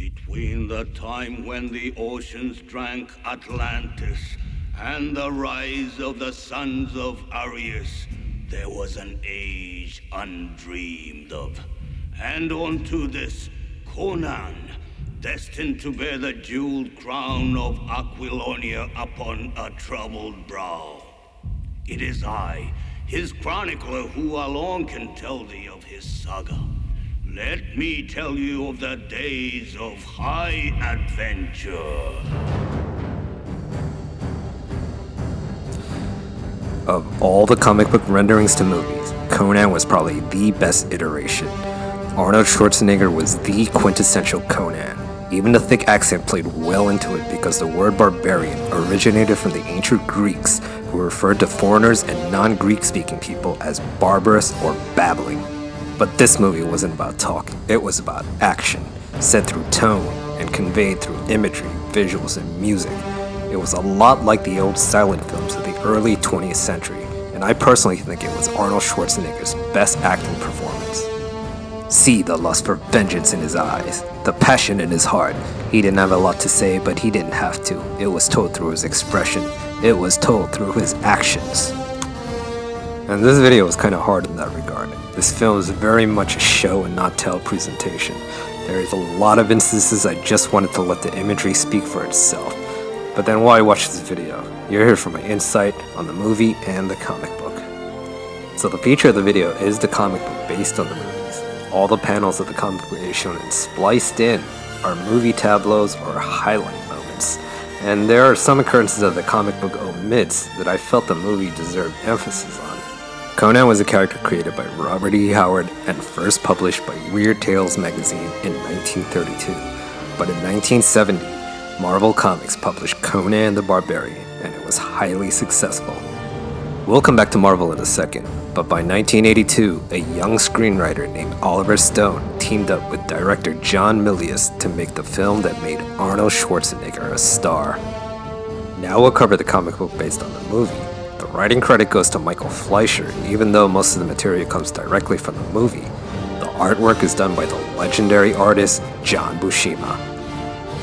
Between the time when the oceans drank Atlantis and the rise of the sons of Arius, there was an age undreamed of. And unto this, Conan, destined to bear the jeweled crown of Aquilonia upon a troubled brow. It is I, his chronicler, who alone can tell thee of his saga. Let me tell you of the days of high adventure. Of all the comic book renderings to movies, Conan was probably the best iteration. Arnold Schwarzenegger was the quintessential Conan. Even the thick accent played well into it because the word barbarian originated from the ancient Greeks, who referred to foreigners and non-Greek speaking people as barbarous or babbling. But this movie wasn't about talking, it was about action, said through tone and conveyed through imagery, visuals, and music. It was a lot like the old silent films of the early 20th century, and I personally think it was Arnold Schwarzenegger's best acting performance. See the lust for vengeance in his eyes, the passion in his heart. He didn't have a lot to say, but he didn't have to. It was told through his expression. It was told through his actions. And this video was kind of hard in that regard. This film is very much a show and not tell presentation. There is a lot of instances I just wanted to let the imagery speak for itself. But then while I watch this video, you're here for my insight on the movie and the comic book. So the feature of the video is the comic book based on the movies. All the panels of the comic book is shown and spliced in are movie tableaus or highlight moments. And there are some occurrences that the comic book omits that I felt the movie deserved emphasis on. Conan was a character created by Robert E. Howard and first published by Weird Tales magazine in 1932. But in 1970, Marvel Comics published Conan the Barbarian, and it was highly successful. We'll come back to Marvel in a second, but by 1982, a young screenwriter named Oliver Stone teamed up with director John Milius to make the film that made Arnold Schwarzenegger a star. Now we'll cover the comic book based on the movie. The writing credit goes to Michael Fleischer, even though most of the material comes directly from the movie. The artwork is done by the legendary artist John Buscema.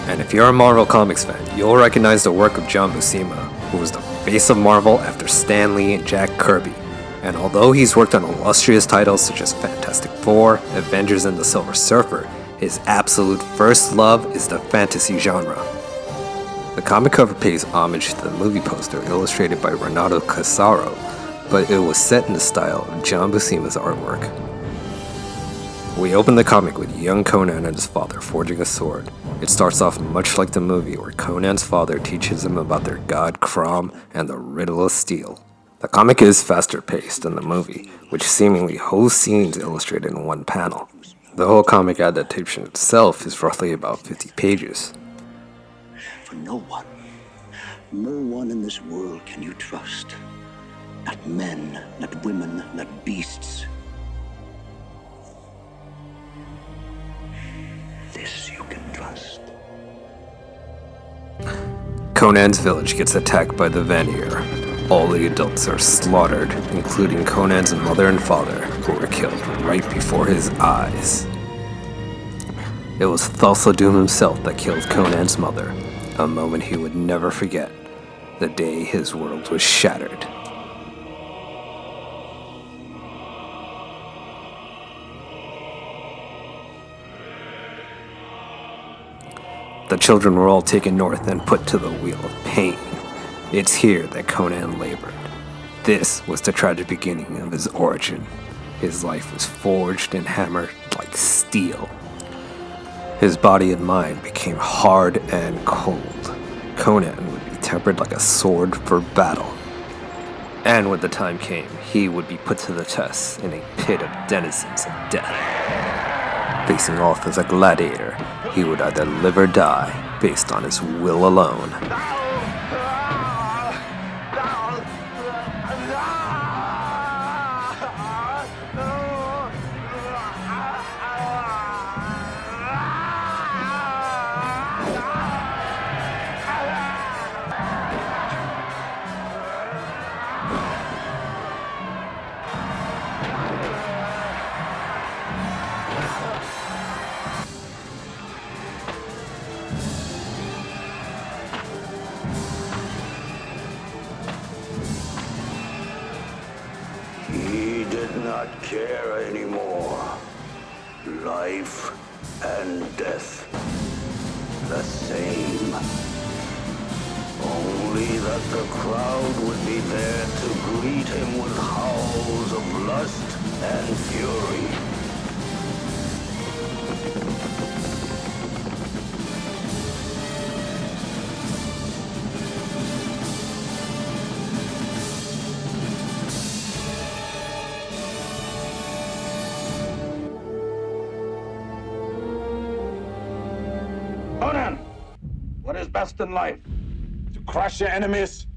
And if you're a Marvel Comics fan, you'll recognize the work of John Buscema, who was the face of Marvel after Stan Lee and Jack Kirby. And although he's worked on illustrious titles such as Fantastic Four, Avengers, and the Silver Surfer, his absolute first love is the fantasy genre. The comic cover pays homage to the movie poster illustrated by Renato Casaro, but it was set in the style of John Buscema's artwork. We open the comic with young Conan and his father forging a sword. It starts off much like the movie, where Conan's father teaches him about their god Crom and the riddle of steel. The comic is faster paced than the movie, which seemingly holds scenes illustrated in one panel. The whole comic adaptation itself is roughly about 50 pages. For no one in this world can you trust. Not men, not women, not beasts. This you can trust. Conan's village gets attacked by the Vanir. All the adults are slaughtered, including Conan's mother and father, who were killed right before his eyes. It was Thulsa himself that killed Conan's mother, a moment he would never forget, the day his world was shattered. The children were all taken north and put to the Wheel of Pain. It's here that Conan labored. This was the tragic beginning of his origin. His life was forged and hammered like steel. His body and mind became hard and cold. Conan would be tempered like a sword for battle. And when the time came, he would be put to the test in a pit of denizens of death. Facing off as a gladiator, he would either live or die based on his will alone. not care anymore. Life and death, the same. Only that the crowd would be there to greet him with howls of lust and fury. Conan, what is best in life? To crush your enemies,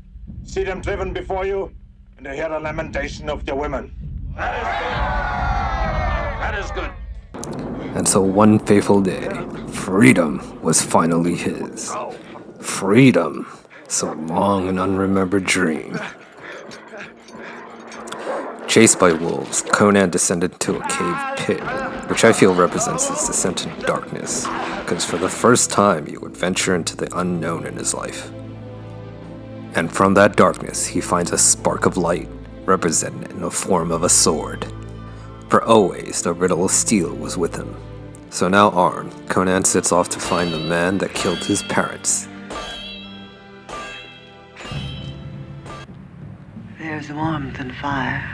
see them driven before you, and to hear the lamentation of your women. That is good. And so one fateful day, freedom was finally his. Freedom, so long an unremembered dream. Chased by wolves, Conan descended into a cave pit, which I feel represents his descent into darkness, because for the first time he would venture into the unknown in his life. And from that darkness he finds a spark of light, represented in the form of a sword. For always the riddle of steel was with him. So now armed, Conan sets off to find the man that killed his parents. There's warmth and fire.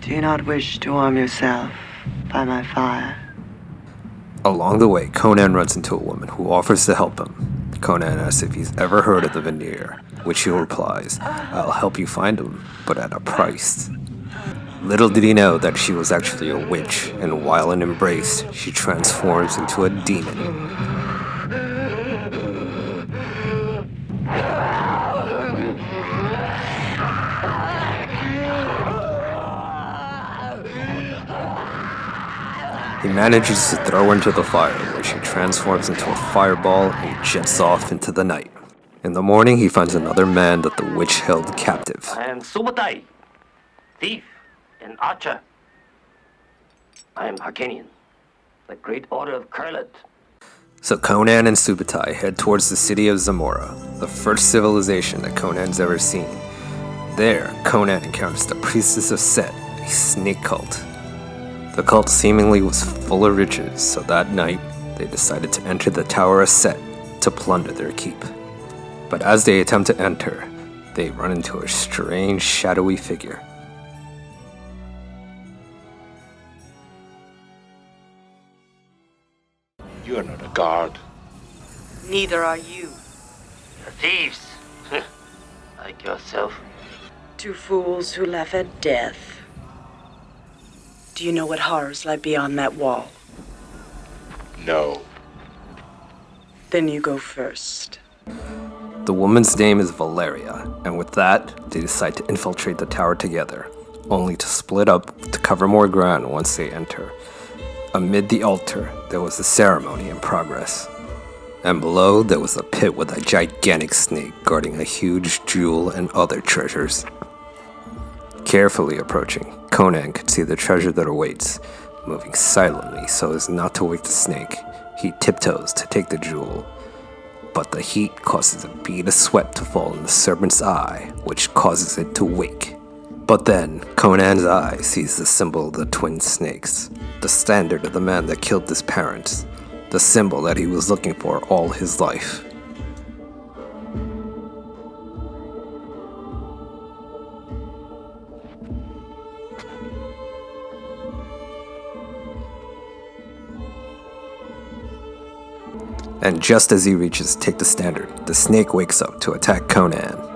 Do you not wish to warm yourself by my fire? Along the way, Conan runs into a woman who offers to help him. Conan asks if he's ever heard of the veneer, which she replies, "I'll help you find him, but at a price." Little did he know that she was actually a witch, and while in embrace, she transforms into a demon. He manages to throw her into the fire, where she transforms into a fireball and jets off into the night. In the morning, he finds another man that the witch held captive. I am Subutai, thief and archer. I am Harkanian, the great order of Kurlet. So Conan and Subutai head towards the city of Zamora, the first civilization that Conan's ever seen. There, Conan encounters the priestess of Set, a snake cult. The cult seemingly was full of riches, so that night, they decided to enter the Tower of Set to plunder their keep. But as they attempt to enter, they run into a strange, shadowy figure. You are not a guard. Neither are you. The thieves, like yourself. Two fools who laugh at death. Do you know what horrors lie beyond that wall? No. Then you go first. The woman's name is Valeria, and with that, they decide to infiltrate the tower together, only to split up to cover more ground once they enter. Amid the altar, there was a ceremony in progress, and below there was a pit with a gigantic snake guarding a huge jewel and other treasures. Carefully approaching, Conan could see the treasure that awaits. Moving silently so as not to wake the snake, he tiptoes to take the jewel. But the heat causes a bead of sweat to fall in the serpent's eye, which causes it to wake. But then, Conan's eye sees the symbol of the twin snakes, the standard of the man that killed his parents, the symbol that he was looking for all his life. And just as he reaches to take the standard, the snake wakes up to attack Conan.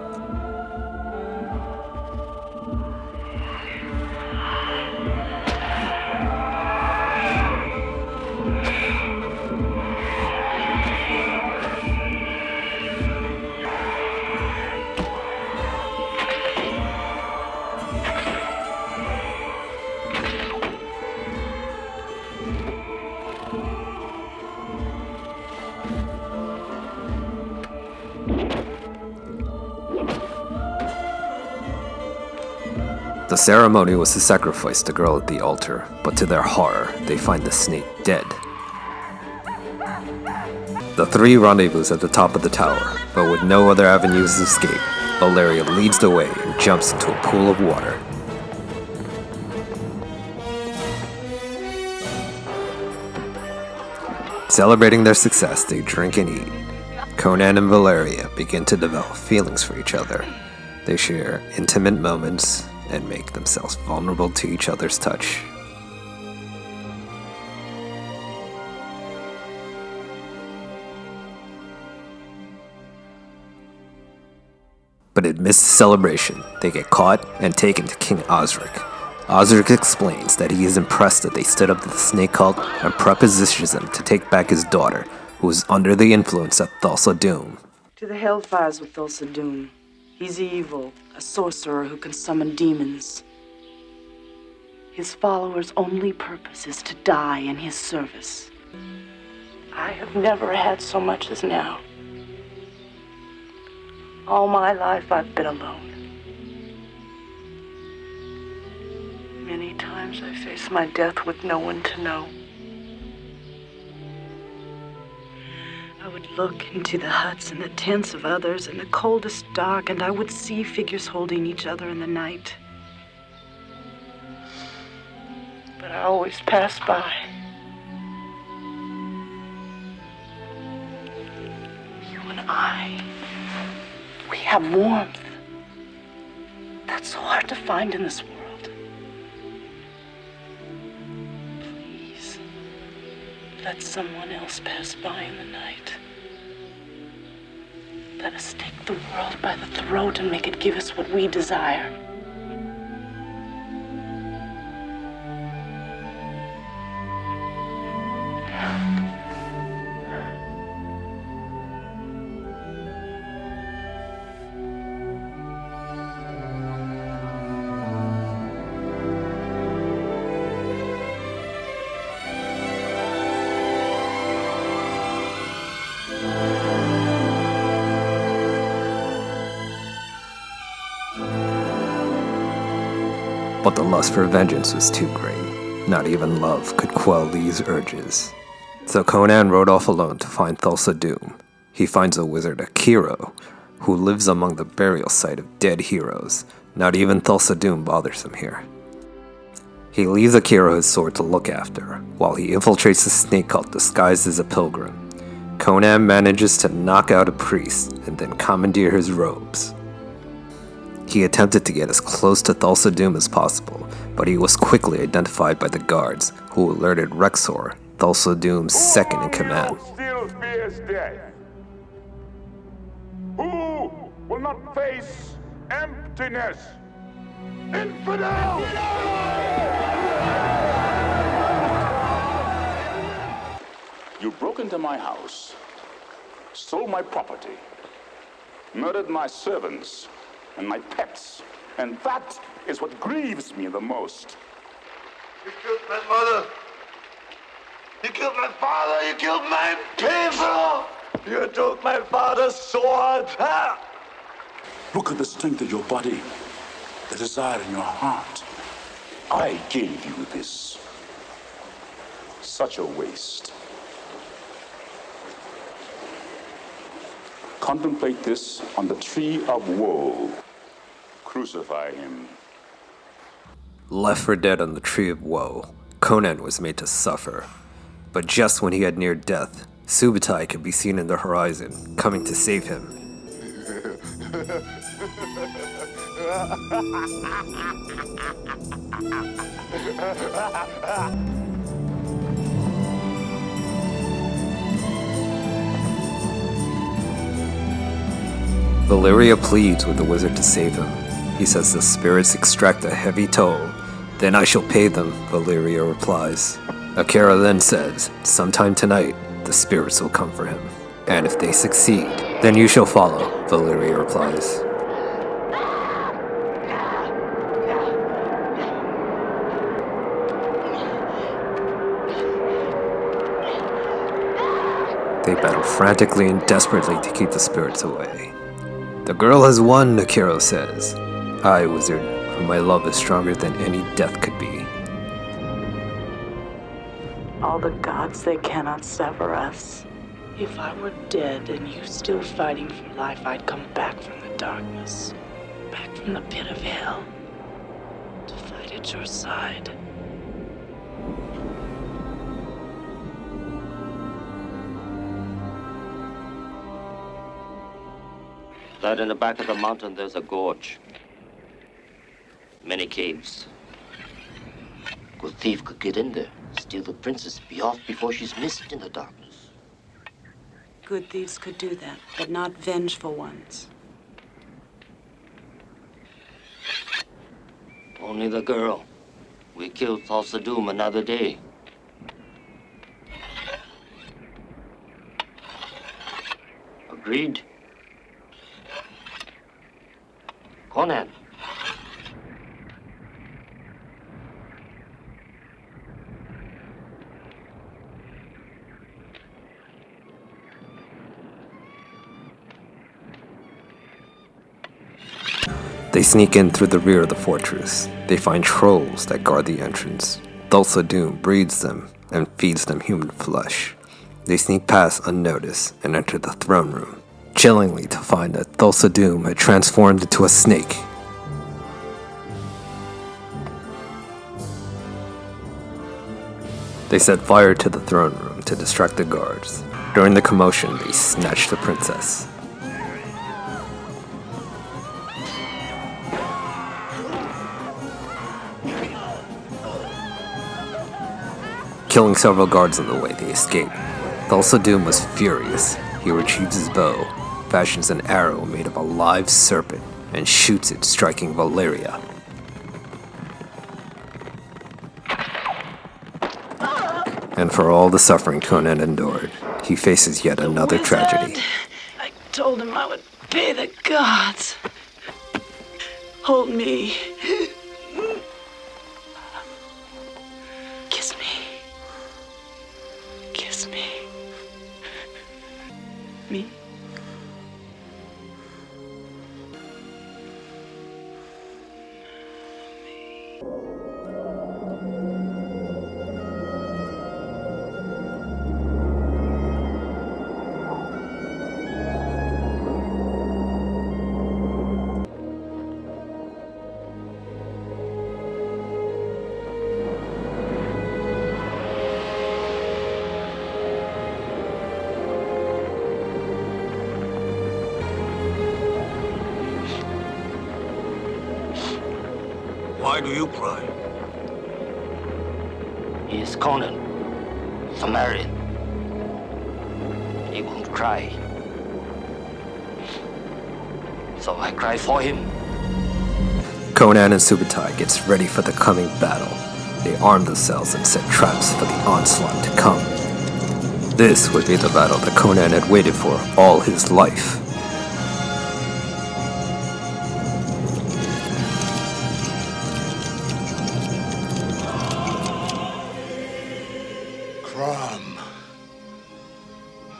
The ceremony was to sacrifice the girl at the altar, but to their horror, they find the snake dead. The three rendezvous at the top of the tower, but with no other avenues of escape. Valeria leads the way and jumps into a pool of water. Celebrating their success, they drink and eat. Conan and Valeria begin to develop feelings for each other. They share intimate moments and make themselves vulnerable to each other's touch. But amidst the celebration, they get caught and taken to King Osric. Osric explains that he is impressed that they stood up to the snake cult and prepositions them to take back his daughter, who is under the influence of Thulsa Doom. To the hellfires with Thulsa Doom. He's evil, a sorcerer who can summon demons. His followers' only purpose is to die in his service. I have never had so much as now. All my life I've been alone. Many times I face my death with no one to know. I would look into the huts and the tents of others in the coldest dark, and I would see figures holding each other in the night. But I always passed by. You and I, we have warmth. That's so hard to find in this world. Please, let someone else pass by in the night. Let us take the world by the throat and make it give us what we desire. But the lust for vengeance was too great. Not even love could quell these urges. So Conan rode off alone to find Thulsa Doom. He finds a wizard, Akira, who lives among the burial site of dead heroes. Not even Thulsa Doom bothers him here. He leaves Akira his sword to look after, while he infiltrates the snake cult disguised as a pilgrim. Conan manages to knock out a priest and then commandeer his robes. He attempted to get as close to Thulsa Doom as possible, but he was quickly identified by the guards, who alerted Rexor, Thulsa Doom's second in command. Who still fears death? Who will not face emptiness? Infidel! You broke into my house, stole my property, murdered my servants and my pets, and that is what grieves me the most. You killed my mother. You killed my father. You killed my people. You took my father's sword. Look at the strength of your body, the desire in your heart. I gave you this. Such a waste. Contemplate this on the tree of woe. Crucify him. Left for dead on the tree of woe, Conan was made to suffer. But just when he had neared death, Subutai could be seen in the horizon, coming to save him. Valeria pleads with the wizard to save him. He says the spirits extract a heavy toll. Then I shall pay them, Valeria replies. Akira then says, sometime tonight, the spirits will come for him. And if they succeed, then you shall follow, Valeria replies. They battle frantically and desperately to keep the spirits away. The girl has won, Akira says. Aye, wizard, for my love is stronger than any death could be. All the gods, they cannot sever us. If I were dead and you still fighting for life, I'd come back from the darkness, back from the pit of hell, to fight at your side. That in the back of the mountain, there's a gorge. Many caves. Good thief could get in there, steal the princess, be off before she's missed in the darkness. Good thieves could do that, but not vengeful ones. Only the girl. We killed Thulsa Doom another day. Agreed? Conan. They sneak in through the rear of the fortress. They find trolls that guard the entrance. Thulsa Doom breeds them and feeds them human flesh. They sneak past unnoticed and enter the throne room, chillingly to find that Thulsa Doom had transformed into a snake. They set fire to the throne room to distract the guards. During the commotion, they snatch the princess. Killing several guards on the way, they escape. Thulsa Doom was furious. He retrieves his bow, fashions an arrow made of a live serpent, and shoots it, striking Valeria. And for all the suffering Conan endured, he faces yet another tragedy. I told him I would pay the gods. Hold me. Kiss me. Kiss me. Me? Why do you cry? He is Conan, Barbarian. He won't cry. So I cry for him. Conan and Subutai gets ready for the coming battle. They arm themselves and set traps for the onslaught to come. This would be the battle that Conan had waited for all his life.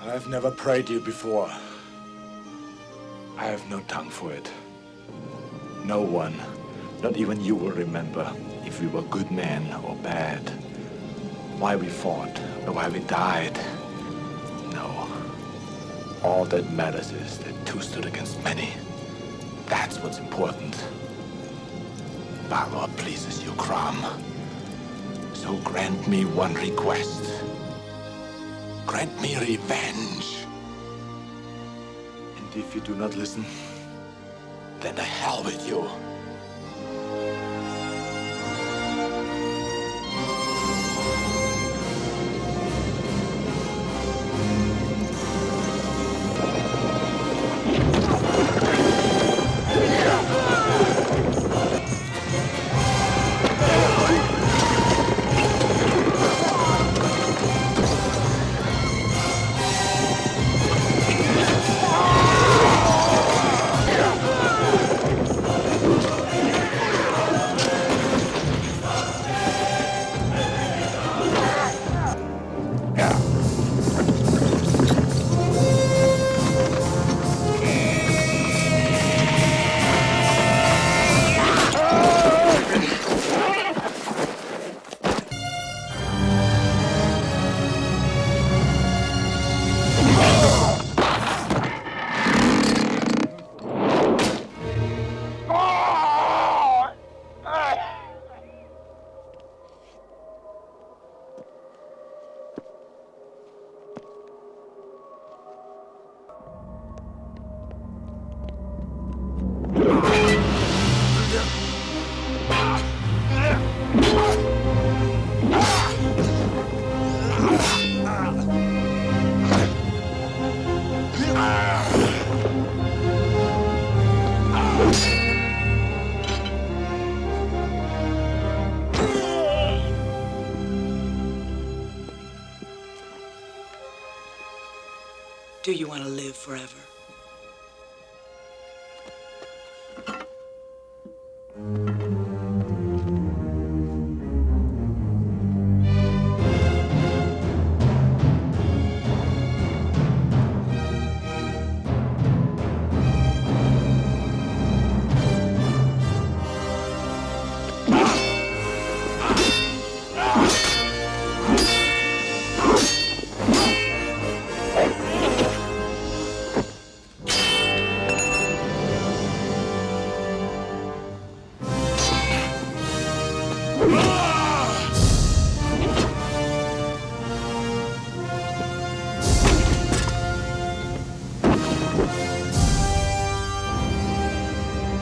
I've never prayed you before. I have no tongue for it. No one, not even you, will remember if we were good men or bad, why we fought or why we died. No. All that matters is that two stood against many. That's what's important. Balor pleases you, Crom. So grant me one request. Grant me revenge. And if you do not listen, then the hell with you. Do you want to live forever?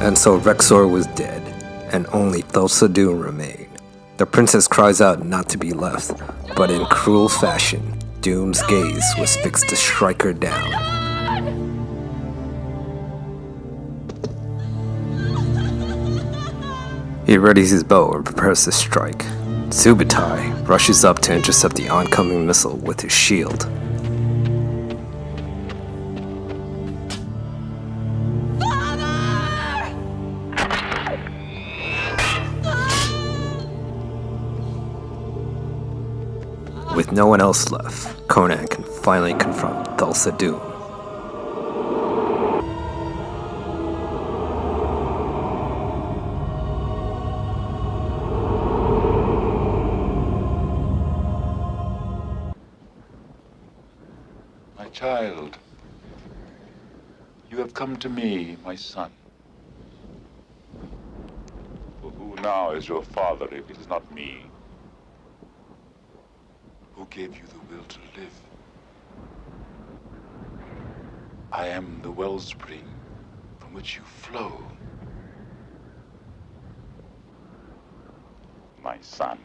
And so Rexor was dead, and only Thulsa Doom remained. The princess cries out not to be left, but in cruel fashion, Doom's gaze was fixed to strike her down. He readies his bow and prepares to strike. Subutai rushes up to intercept the oncoming missile with his shield. With no one else left, Conan can finally confront Thulsa Doom. My child, you have come to me, my son. For who now is your father if it is not me? Who gave you the will to live? I am the wellspring from which you flow. My son.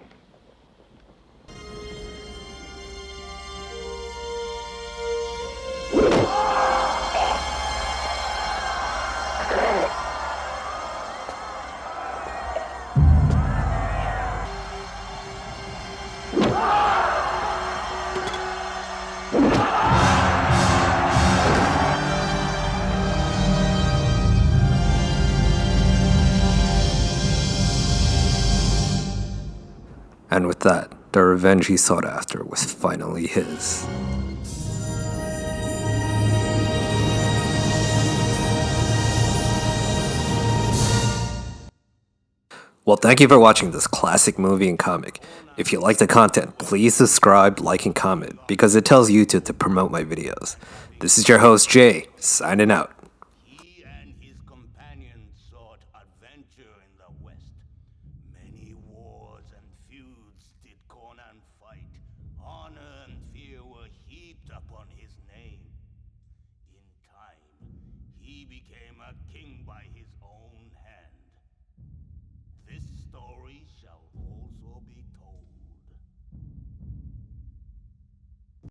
And with that, the revenge he sought after was finally his. Well, thank you for watching this classic movie and comic. If you like the content, please subscribe, like, and comment, because it tells YouTube to promote my videos. This is your host, Jay, signing out.